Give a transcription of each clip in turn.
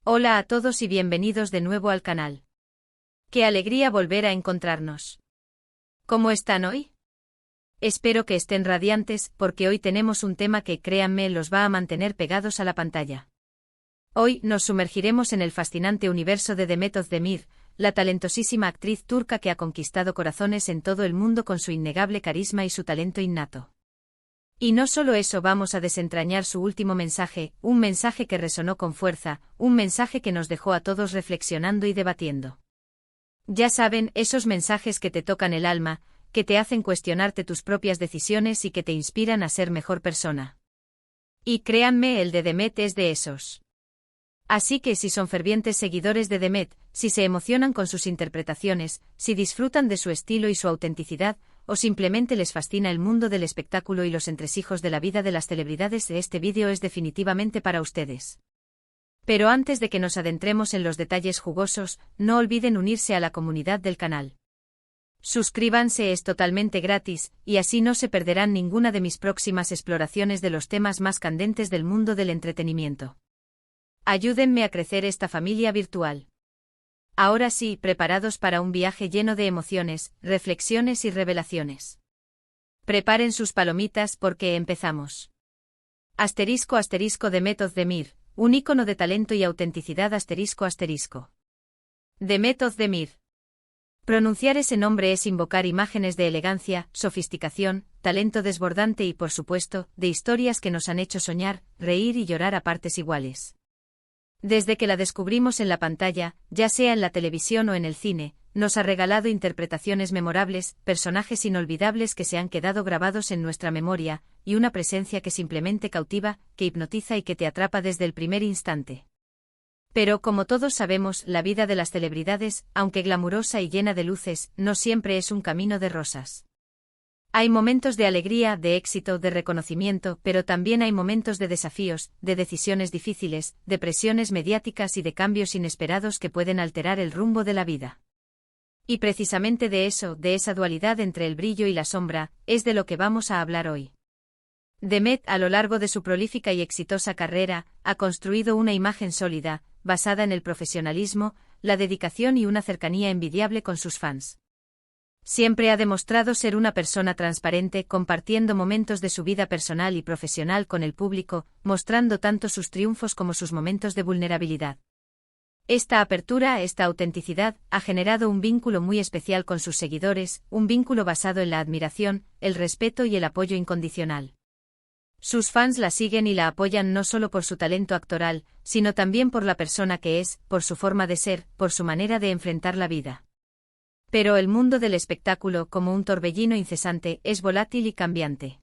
Hola a todos y bienvenidos de nuevo al canal. Qué alegría volver a encontrarnos. ¿Cómo están hoy? Espero que estén radiantes, porque hoy tenemos un tema que, créanme, los va a mantener pegados a la pantalla. Hoy nos sumergiremos en el fascinante universo de Demet Özdemir, la talentosísima actriz turca que ha conquistado corazones en todo el mundo con su innegable carisma y su talento innato. Y no solo eso, vamos a desentrañar su último mensaje, un mensaje que resonó con fuerza, un mensaje que nos dejó a todos reflexionando y debatiendo. Ya saben, esos mensajes que te tocan el alma, que te hacen cuestionarte tus propias decisiones y que te inspiran a ser mejor persona. Y créanme, el de Demet es de esos. Así que si son fervientes seguidores de Demet, si se emocionan con sus interpretaciones, si disfrutan de su estilo y su autenticidad, o simplemente les fascina el mundo del espectáculo y los entresijos de la vida de las celebridades, este vídeo es definitivamente para ustedes. Pero antes de que nos adentremos en los detalles jugosos, no olviden unirse a la comunidad del canal. Suscríbanse, es totalmente gratis, y así no se perderán ninguna de mis próximas exploraciones de los temas más candentes del mundo del entretenimiento. Ayúdenme a crecer esta familia virtual. Ahora sí, preparados para un viaje lleno de emociones, reflexiones y revelaciones. Preparen sus palomitas porque empezamos. Asterisco Demet Özdemir, un ícono de talento y autenticidad. Demet Özdemir. Pronunciar ese nombre es invocar imágenes de elegancia, sofisticación, talento desbordante y, por supuesto, de historias que nos han hecho soñar, reír y llorar a partes iguales. Desde que la descubrimos en la pantalla, ya sea en la televisión o en el cine, nos ha regalado interpretaciones memorables, personajes inolvidables que se han quedado grabados en nuestra memoria, y una presencia que simplemente cautiva, que hipnotiza y que te atrapa desde el primer instante. Pero como todos sabemos, la vida de las celebridades, aunque glamurosa y llena de luces, no siempre es un camino de rosas. Hay momentos de alegría, de éxito, de reconocimiento, pero también hay momentos de desafíos, de decisiones difíciles, de presiones mediáticas y de cambios inesperados que pueden alterar el rumbo de la vida. Y precisamente de eso, de esa dualidad entre el brillo y la sombra, es de lo que vamos a hablar hoy. Demet, a lo largo de su prolífica y exitosa carrera, ha construido una imagen sólida, basada en el profesionalismo, la dedicación y una cercanía envidiable con sus fans. Siempre ha demostrado ser una persona transparente, compartiendo momentos de su vida personal y profesional con el público, mostrando tanto sus triunfos como sus momentos de vulnerabilidad. Esta apertura, esta autenticidad, ha generado un vínculo muy especial con sus seguidores, un vínculo basado en la admiración, el respeto y el apoyo incondicional. Sus fans la siguen y la apoyan no solo por su talento actoral, sino también por la persona que es, por su forma de ser, por su manera de enfrentar la vida. Pero el mundo del espectáculo, como un torbellino incesante, es volátil y cambiante.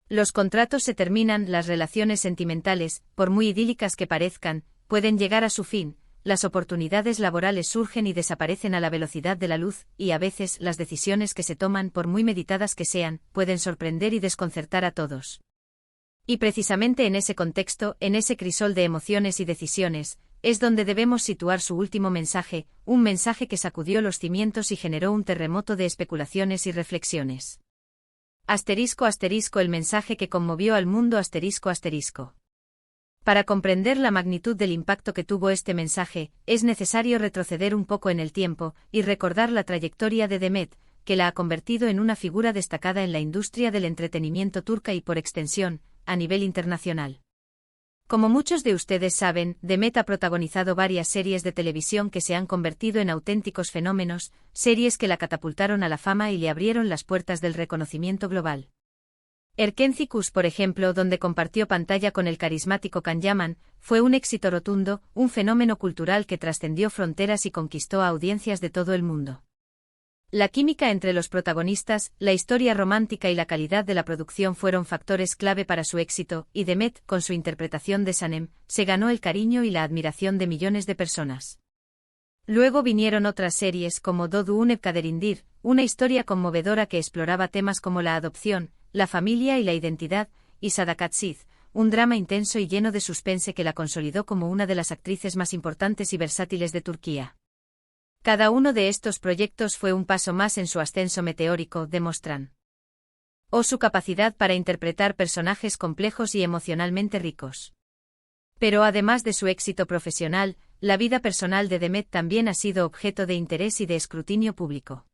Los contratos se terminan, las relaciones sentimentales, por muy idílicas que parezcan, pueden llegar a su fin, las oportunidades laborales surgen y desaparecen a la velocidad de la luz, y a veces las decisiones que se toman, por muy meditadas que sean, pueden sorprender y desconcertar a todos. Y precisamente en ese contexto, en ese crisol de emociones y decisiones, es donde debemos situar su último mensaje, un mensaje que sacudió los cimientos y generó un terremoto de especulaciones y reflexiones. El mensaje que conmovió al mundo. Para comprender la magnitud del impacto que tuvo este mensaje, es necesario retroceder un poco en el tiempo y recordar la trayectoria de Demet, que la ha convertido en una figura destacada en la industria del entretenimiento turca y por extensión, a nivel internacional. Como muchos de ustedes saben, Demet ha protagonizado varias series de televisión que se han convertido en auténticos fenómenos, series que la catapultaron a la fama y le abrieron las puertas del reconocimiento global. Erkenci Kuş, por ejemplo, donde compartió pantalla con el carismático Can Yaman, fue un éxito rotundo, un fenómeno cultural que trascendió fronteras y conquistó a audiencias de todo el mundo. La química entre los protagonistas, la historia romántica y la calidad de la producción fueron factores clave para su éxito, y Demet, con su interpretación de Sanem, se ganó el cariño y la admiración de millones de personas. Luego vinieron otras series como Doğduğun Ev Kaderindir, una historia conmovedora que exploraba temas como la adopción, la familia y la identidad, y Sadakatsiz, un drama intenso y lleno de suspense que la consolidó como una de las actrices más importantes y versátiles de Turquía. Cada uno de estos proyectos fue un paso más en su ascenso meteórico, demuestran su capacidad para interpretar personajes complejos y emocionalmente ricos. Pero además de su éxito profesional, la vida personal de Demet también ha sido objeto de interés y de escrutinio público.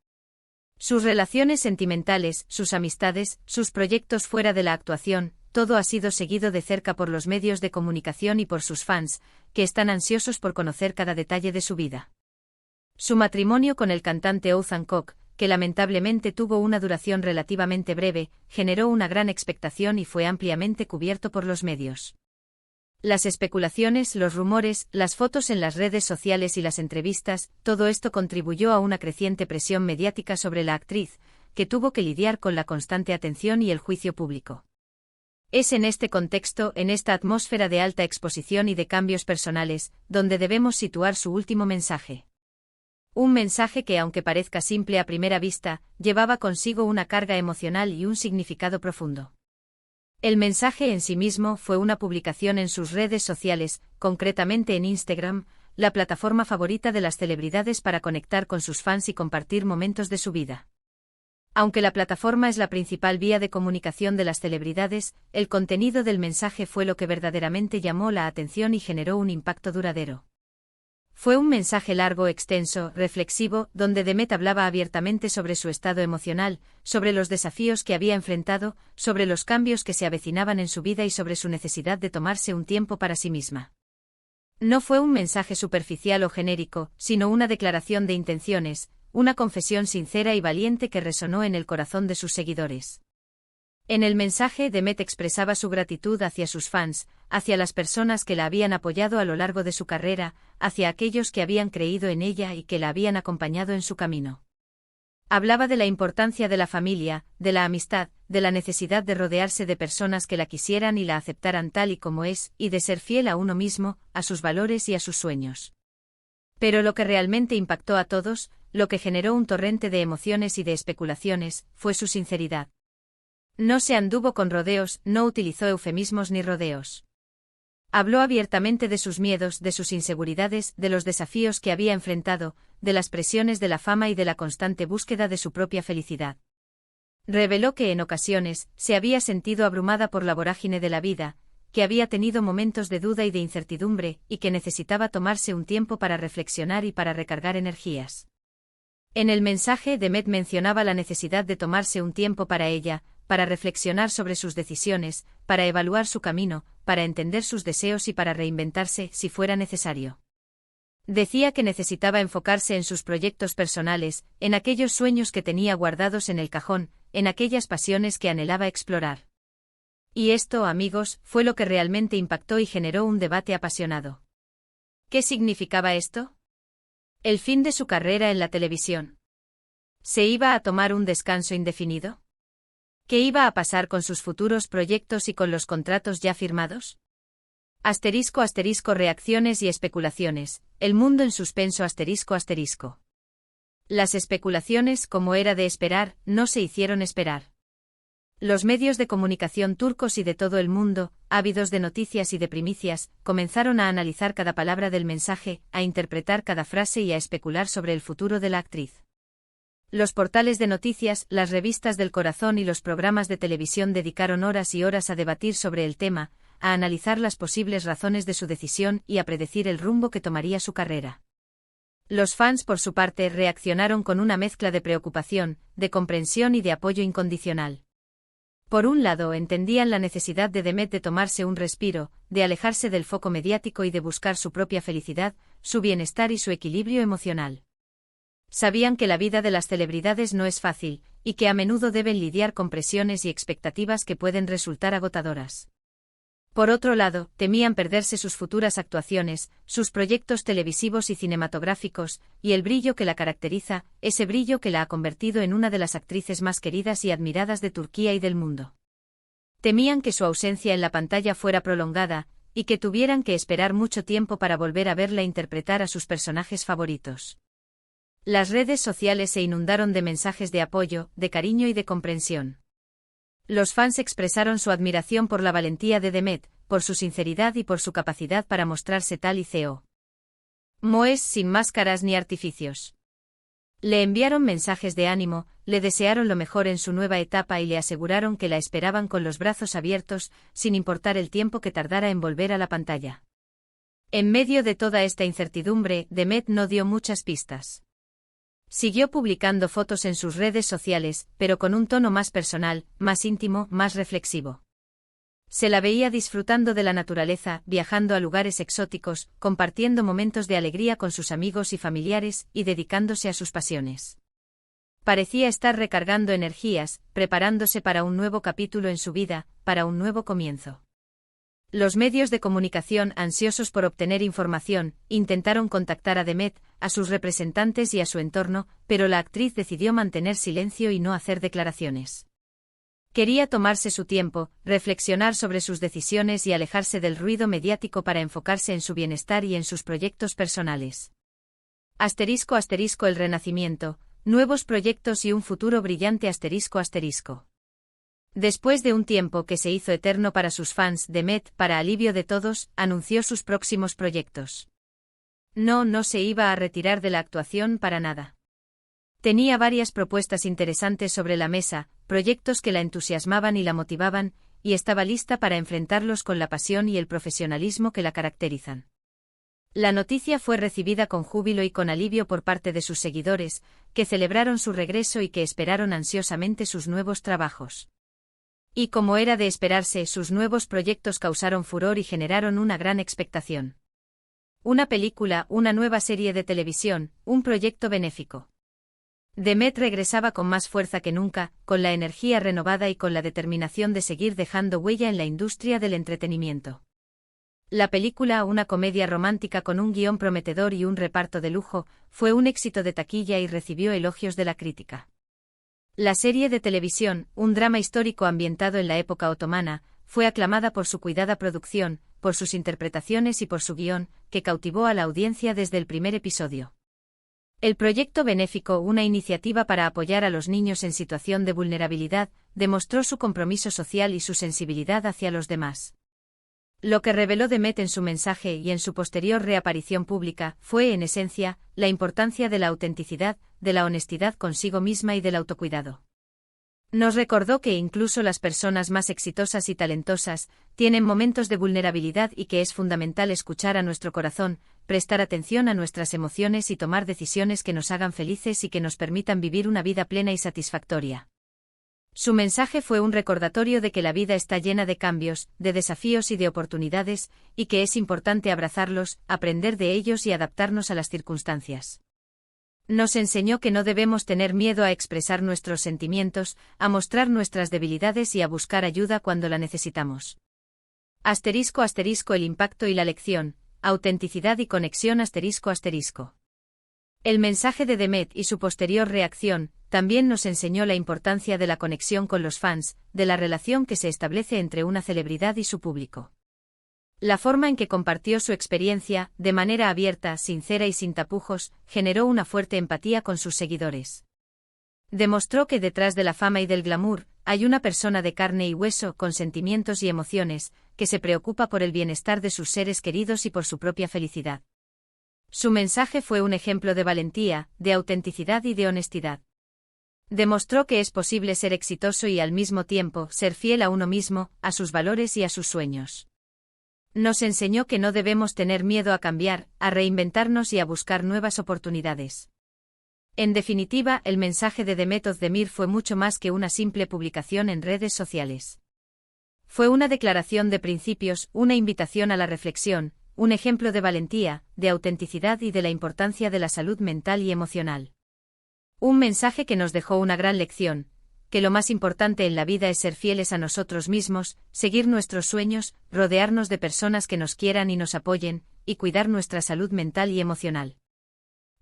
Sus relaciones sentimentales, sus amistades, sus proyectos fuera de la actuación, todo ha sido seguido de cerca por los medios de comunicación y por sus fans, que están ansiosos por conocer cada detalle de su vida. Su matrimonio con el cantante Othman Koch, que lamentablemente tuvo una duración relativamente breve, generó una gran expectación y fue ampliamente cubierto por los medios. Las especulaciones, los rumores, las fotos en las redes sociales y las entrevistas, todo esto contribuyó a una creciente presión mediática sobre la actriz, que tuvo que lidiar con la constante atención y el juicio público. Es en este contexto, en esta atmósfera de alta exposición y de cambios personales, donde debemos situar su último mensaje. Un mensaje que, aunque parezca simple a primera vista, llevaba consigo una carga emocional y un significado profundo. El mensaje en sí mismo fue una publicación en sus redes sociales, concretamente en Instagram, la plataforma favorita de las celebridades para conectar con sus fans y compartir momentos de su vida. Aunque la plataforma es la principal vía de comunicación de las celebridades, el contenido del mensaje fue lo que verdaderamente llamó la atención y generó un impacto duradero. Fue un mensaje largo, extenso, reflexivo, donde Demet hablaba abiertamente sobre su estado emocional, sobre los desafíos que había enfrentado, sobre los cambios que se avecinaban en su vida y sobre su necesidad de tomarse un tiempo para sí misma. No fue un mensaje superficial o genérico, sino una declaración de intenciones, una confesión sincera y valiente que resonó en el corazón de sus seguidores. En el mensaje, Demet expresaba su gratitud hacia sus fans, hacia las personas que la habían apoyado a lo largo de su carrera, hacia aquellos que habían creído en ella y que la habían acompañado en su camino. Hablaba de la importancia de la familia, de la amistad, de la necesidad de rodearse de personas que la quisieran y la aceptaran tal y como es, y de ser fiel a uno mismo, a sus valores y a sus sueños. Pero lo que realmente impactó a todos, lo que generó un torrente de emociones y de especulaciones, fue su sinceridad. No se anduvo con rodeos, no utilizó eufemismos ni rodeos. Habló abiertamente de sus miedos, de sus inseguridades, de los desafíos que había enfrentado, de las presiones de la fama y de la constante búsqueda de su propia felicidad. Reveló que en ocasiones se había sentido abrumada por la vorágine de la vida, que había tenido momentos de duda y de incertidumbre, y que necesitaba tomarse un tiempo para reflexionar y para recargar energías. En el mensaje, Demet mencionaba la necesidad de tomarse un tiempo para ella, para reflexionar sobre sus decisiones, para evaluar su camino, para entender sus deseos y para reinventarse si fuera necesario. Decía que necesitaba enfocarse en sus proyectos personales, en aquellos sueños que tenía guardados en el cajón, en aquellas pasiones que anhelaba explorar. Y esto, amigos, fue lo que realmente impactó y generó un debate apasionado. ¿Qué significaba esto? El fin de su carrera en la televisión. ¿Se iba a tomar un descanso indefinido? ¿Qué iba a pasar con sus futuros proyectos y con los contratos ya firmados? Asterisco asterisco reacciones y especulaciones, el mundo en suspenso asterisco asterisco. Las especulaciones, como era de esperar, no se hicieron esperar. Los medios de comunicación turcos y de todo el mundo, ávidos de noticias y de primicias, comenzaron a analizar cada palabra del mensaje, a interpretar cada frase y a especular sobre el futuro de la actriz. Los portales de noticias, las revistas del corazón y los programas de televisión dedicaron horas y horas a debatir sobre el tema, a analizar las posibles razones de su decisión y a predecir el rumbo que tomaría su carrera. Los fans, por su parte, reaccionaron con una mezcla de preocupación, de comprensión y de apoyo incondicional. Por un lado, entendían la necesidad de Demet de tomarse un respiro, de alejarse del foco mediático y de buscar su propia felicidad, su bienestar y su equilibrio emocional. Sabían que la vida de las celebridades no es fácil, y que a menudo deben lidiar con presiones y expectativas que pueden resultar agotadoras. Por otro lado, temían perderse sus futuras actuaciones, sus proyectos televisivos y cinematográficos, y el brillo que la caracteriza, ese brillo que la ha convertido en una de las actrices más queridas y admiradas de Turquía y del mundo. Temían que su ausencia en la pantalla fuera prolongada, y que tuvieran que esperar mucho tiempo para volver a verla interpretar a sus personajes favoritos. Las redes sociales se inundaron de mensajes de apoyo, de cariño y de comprensión. Los fans expresaron su admiración por la valentía de Demet, por su sinceridad y por su capacidad para mostrarse tal y como es, sin máscaras ni artificios. Le enviaron mensajes de ánimo, le desearon lo mejor en su nueva etapa y le aseguraron que la esperaban con los brazos abiertos, sin importar el tiempo que tardara en volver a la pantalla. En medio de toda esta incertidumbre, Demet no dio muchas pistas. Siguió publicando fotos en sus redes sociales, pero con un tono más personal, más íntimo, más reflexivo. Se la veía disfrutando de la naturaleza, viajando a lugares exóticos, compartiendo momentos de alegría con sus amigos y familiares, y dedicándose a sus pasiones. Parecía estar recargando energías, preparándose para un nuevo capítulo en su vida, para un nuevo comienzo. Los medios de comunicación, ansiosos por obtener información, intentaron contactar a Demet, a sus representantes y a su entorno, pero la actriz decidió mantener silencio y no hacer declaraciones. Quería tomarse su tiempo, reflexionar sobre sus decisiones y alejarse del ruido mediático para enfocarse en su bienestar y en sus proyectos personales. *** El renacimiento, nuevos proyectos y un futuro brillante. ***. Después de un tiempo que se hizo eterno para sus fans, Demet, para alivio de todos, anunció sus próximos proyectos. No se iba a retirar de la actuación para nada. Tenía varias propuestas interesantes sobre la mesa, proyectos que la entusiasmaban y la motivaban, y estaba lista para enfrentarlos con la pasión y el profesionalismo que la caracterizan. La noticia fue recibida con júbilo y con alivio por parte de sus seguidores, que celebraron su regreso y que esperaron ansiosamente sus nuevos trabajos. Y como era de esperarse, sus nuevos proyectos causaron furor y generaron una gran expectación. Una película, una nueva serie de televisión, un proyecto benéfico. Demet regresaba con más fuerza que nunca, con la energía renovada y con la determinación de seguir dejando huella en la industria del entretenimiento. La película, una comedia romántica con un guión prometedor y un reparto de lujo, fue un éxito de taquilla y recibió elogios de la crítica. La serie de televisión, un drama histórico ambientado en la época otomana, fue aclamada por su cuidada producción, por sus interpretaciones y por su guión, que cautivó a la audiencia desde el primer episodio. El proyecto benéfico, una iniciativa para apoyar a los niños en situación de vulnerabilidad, demostró su compromiso social y su sensibilidad hacia los demás. Lo que reveló Demet en su mensaje y en su posterior reaparición pública fue, en esencia, la importancia de la autenticidad, de la honestidad consigo misma y del autocuidado. Nos recordó que incluso las personas más exitosas y talentosas tienen momentos de vulnerabilidad y que es fundamental escuchar a nuestro corazón, prestar atención a nuestras emociones y tomar decisiones que nos hagan felices y que nos permitan vivir una vida plena y satisfactoria. Su mensaje fue un recordatorio de que la vida está llena de cambios, de desafíos y de oportunidades, y que es importante abrazarlos, aprender de ellos y adaptarnos a las circunstancias. Nos enseñó que no debemos tener miedo a expresar nuestros sentimientos, a mostrar nuestras debilidades y a buscar ayuda cuando la necesitamos. ***. El impacto y la lección, autenticidad y conexión. ***. El mensaje de Demet y su posterior reacción también nos enseñó la importancia de la conexión con los fans, de la relación que se establece entre una celebridad y su público. La forma en que compartió su experiencia, de manera abierta, sincera y sin tapujos, generó una fuerte empatía con sus seguidores. Demostró que detrás de la fama y del glamour, hay una persona de carne y hueso, con sentimientos y emociones, que se preocupa por el bienestar de sus seres queridos y por su propia felicidad. Su mensaje fue un ejemplo de valentía, de autenticidad y de honestidad. Demostró que es posible ser exitoso y al mismo tiempo ser fiel a uno mismo, a sus valores y a sus sueños. Nos enseñó que no debemos tener miedo a cambiar, a reinventarnos y a buscar nuevas oportunidades. En definitiva, el mensaje de Demet Özdemir fue mucho más que una simple publicación en redes sociales. Fue una declaración de principios, una invitación a la reflexión, un ejemplo de valentía, de autenticidad y de la importancia de la salud mental y emocional. Un mensaje que nos dejó una gran lección, que lo más importante en la vida es ser fieles a nosotros mismos, seguir nuestros sueños, rodearnos de personas que nos quieran y nos apoyen, y cuidar nuestra salud mental y emocional.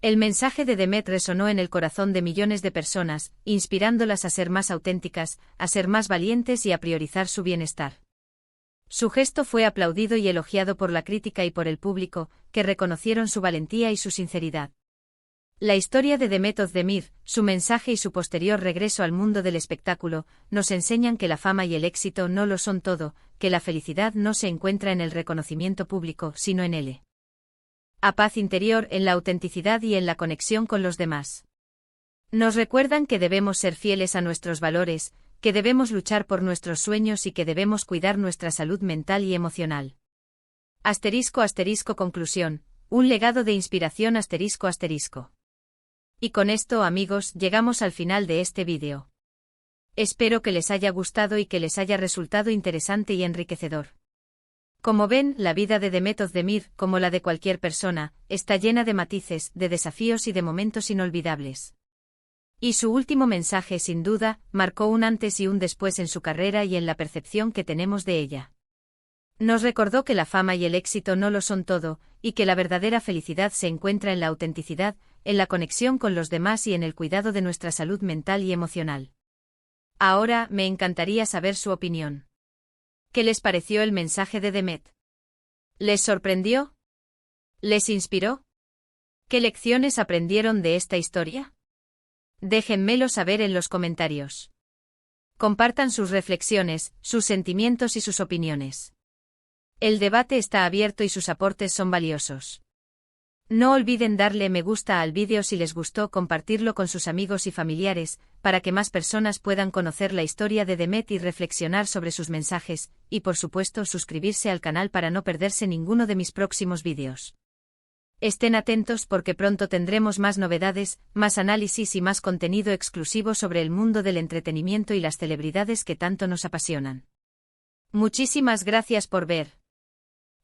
El mensaje de Demet resonó en el corazón de millones de personas, inspirándolas a ser más auténticas, a ser más valientes y a priorizar su bienestar. Su gesto fue aplaudido y elogiado por la crítica y por el público, que reconocieron su valentía y su sinceridad. La historia de Demet Özdemir, su mensaje y su posterior regreso al mundo del espectáculo, nos enseñan que la fama y el éxito no lo son todo, que la felicidad no se encuentra en el reconocimiento público, sino en él. A paz interior, en la autenticidad y en la conexión con los demás. Nos recuerdan que debemos ser fieles a nuestros valores, que debemos luchar por nuestros sueños y que debemos cuidar nuestra salud mental y emocional. Asterisco asterisco conclusión, un legado de inspiración asterisco asterisco. Y con esto, amigos, llegamos al final de este vídeo. Espero que les haya gustado y que les haya resultado interesante y enriquecedor. Como ven, la vida de Demet Özdemir, como la de cualquier persona, está llena de matices, de desafíos y de momentos inolvidables. Y su último mensaje, sin duda, marcó un antes y un después en su carrera y en la percepción que tenemos de ella. Nos recordó que la fama y el éxito no lo son todo, y que la verdadera felicidad se encuentra en la autenticidad, en la conexión con los demás y en el cuidado de nuestra salud mental y emocional. Ahora, me encantaría saber su opinión. ¿Qué les pareció el mensaje de Demet? ¿Les sorprendió? ¿Les inspiró? ¿Qué lecciones aprendieron de esta historia? Déjenmelo saber en los comentarios. Compartan sus reflexiones, sus sentimientos y sus opiniones. El debate está abierto y sus aportes son valiosos. No olviden darle me gusta al vídeo si les gustó, compartirlo con sus amigos y familiares, para que más personas puedan conocer la historia de Demet y reflexionar sobre sus mensajes, y por supuesto suscribirse al canal para no perderse ninguno de mis próximos vídeos. Estén atentos porque pronto tendremos más novedades, más análisis y más contenido exclusivo sobre el mundo del entretenimiento y las celebridades que tanto nos apasionan. Muchísimas gracias por ver.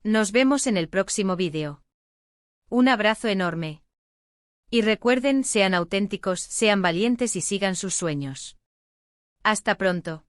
Nos vemos en el próximo vídeo. Un abrazo enorme. Y recuerden, sean auténticos, sean valientes y sigan sus sueños. Hasta pronto.